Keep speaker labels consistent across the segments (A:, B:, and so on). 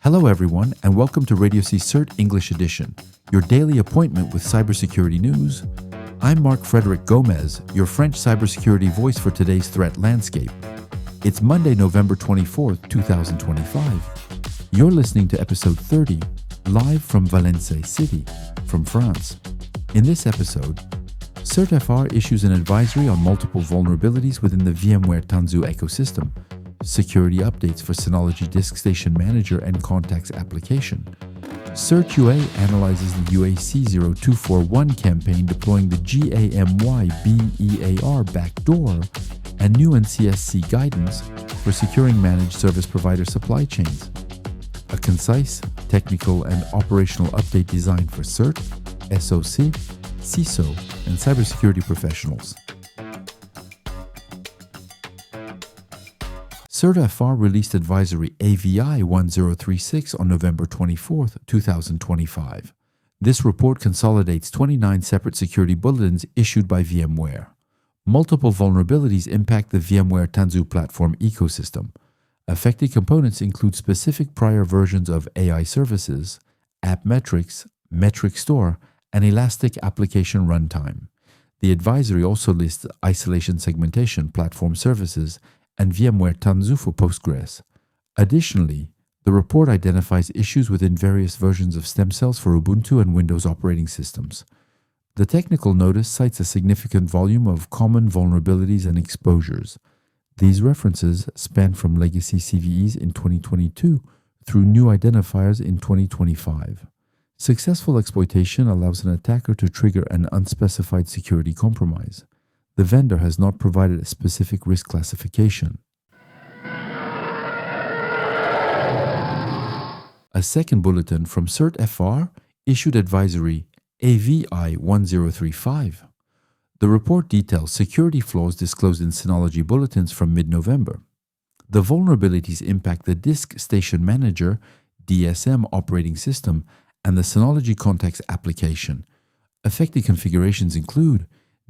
A: Hello everyone, and welcome to RadioCSIRT English Edition, your daily appointment with cybersecurity news. I'm Marc Frederic Gomez, your French cybersecurity voice for today's threat landscape. It's Monday, November 24th, 2025. You're listening to episode 30, live from Valencia City, from France. In this episode, CERT-FR issues an advisory on multiple vulnerabilities within the VMware Tanzu ecosystem, security updates for Synology Disk Station Manager and Contacts application. CERT-UA analyzes the UAC 0241 campaign deploying the GAMY-BEAR backdoor and new NCSC guidance for securing managed service provider supply chains. A concise, technical, and operational update designed for CERT, SOC, CISO, and cybersecurity professionals. CERT-FR released advisory AVI 1036 on November 24, 2025. This report consolidates 29 separate security bulletins issued by VMware. Multiple vulnerabilities impact the VMware Tanzu platform ecosystem. Affected components include specific prior versions of AI services, app metrics, metric store, and elastic application runtime. The advisory also lists isolation segmentation, platform services, and VMware Tanzu for Postgres. Additionally, the report identifies issues within various versions of stem cells for Ubuntu and Windows operating systems. The technical notice cites a significant volume of common vulnerabilities and exposures. These references span from legacy CVEs in 2022 through new identifiers in 2025. Successful exploitation allows an attacker to trigger an unspecified security compromise. The vendor has not provided a specific risk classification. A second bulletin from CERT-FR issued advisory AVI 1035. The report details security flaws disclosed in Synology bulletins from mid-November. The vulnerabilities impact the Disk Station Manager, DSM operating system, and the Synology Contacts application. Affected configurations include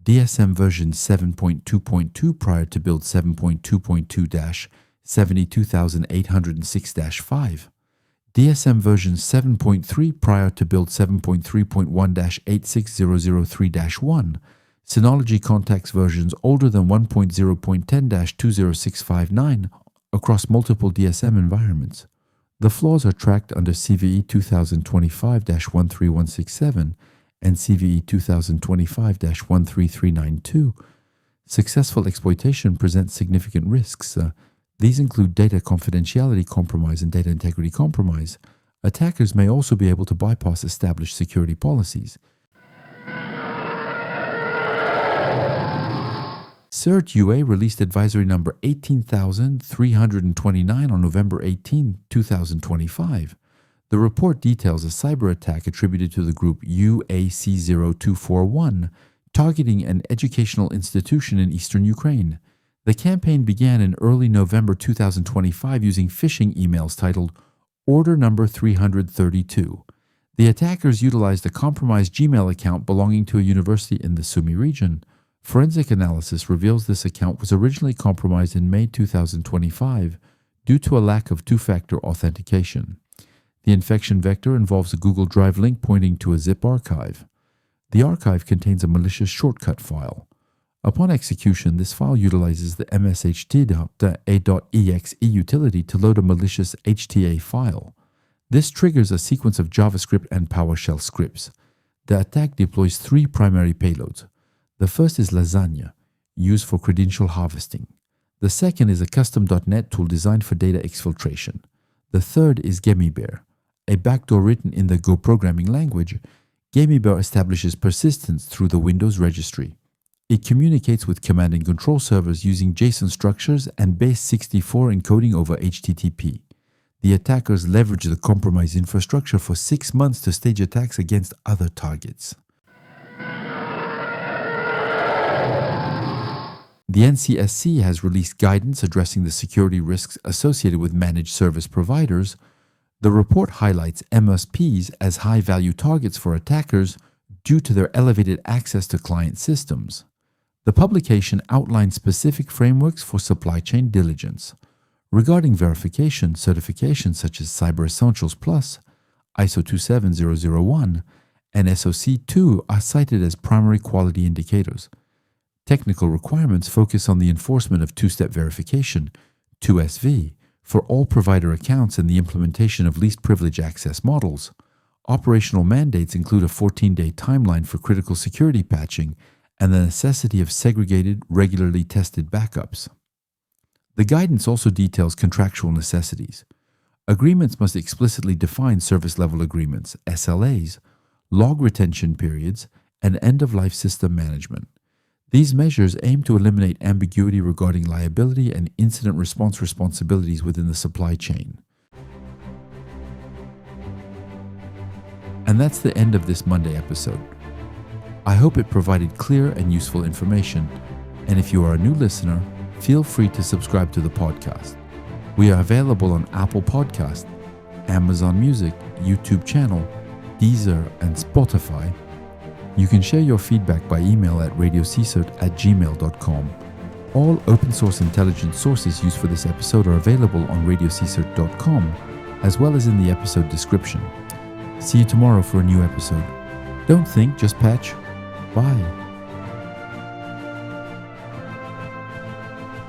A: DSM version 7.2.2 prior to build 7.2.2-72806-5, DSM version 7.3 prior to build 7.3.1-86003-1, Synology Contacts versions older than 1.0.10-20659 across multiple DSM environments. The flaws are tracked under CVE 2025-13167 and CVE 2025-13392. Successful exploitation presents significant risks. These include data confidentiality compromise and data integrity compromise. Attackers may also be able to bypass established security policies. CERT-UA released advisory number 18,329 on November 18, 2025. The report details a cyber attack attributed to the group UAC 0241, targeting an educational institution in eastern Ukraine. The campaign began in early November 2025 using phishing emails titled Order Number 332. The attackers utilized a compromised Gmail account belonging to a university in the Sumy region. Forensic analysis reveals this account was originally compromised in May 2025 due to a lack of two-factor authentication. The infection vector involves a Google Drive link pointing to a zip archive. The archive contains a malicious shortcut file. Upon execution, this file utilizes the msht.a.exe utility to load a malicious HTA file. This triggers a sequence of JavaScript and PowerShell scripts. The attack deploys three primary payloads. The first is Lasagna, used for credential harvesting. The second is a custom .NET tool designed for data exfiltration. The third is GamiBear, a backdoor written in the Go programming language. GamiBear establishes persistence through the Windows registry. It communicates with command and control servers using JSON structures and base64 encoding over HTTP. The attackers leverage the compromised infrastructure for 6 months to stage attacks against other targets. The NCSC has released guidance addressing the security risks associated with managed service providers. The report highlights MSPs as high-value targets for attackers due to their elevated access to client systems. The publication outlines specific frameworks for supply chain diligence. Regarding verification, certifications such as Cyber Essentials Plus, ISO 27001, and SOC 2 are cited as primary quality indicators. Technical requirements focus on the enforcement of two-step verification, 2SV, for all provider accounts and the implementation of least privilege access models. Operational mandates include a 14-day timeline for critical security patching and the necessity of segregated, regularly tested backups. The guidance also details contractual necessities. Agreements must explicitly define service level agreements, SLAs, log retention periods, and end-of-life system management. These measures aim to eliminate ambiguity regarding liability and incident response responsibilities within the supply chain. And that's the end of this Monday episode. I hope it provided clear and useful information, and if you are a new listener, feel free to subscribe to the podcast. We are available on Apple Podcast, Amazon Music, YouTube channel, Deezer, and Spotify. You can share your feedback by email at RadioCSIRT@gmail.com. All open source intelligence sources used for this episode are available on RadioCSIRT.com, as well as in the episode description. See you tomorrow for a new episode. Don't think, just patch. Bye.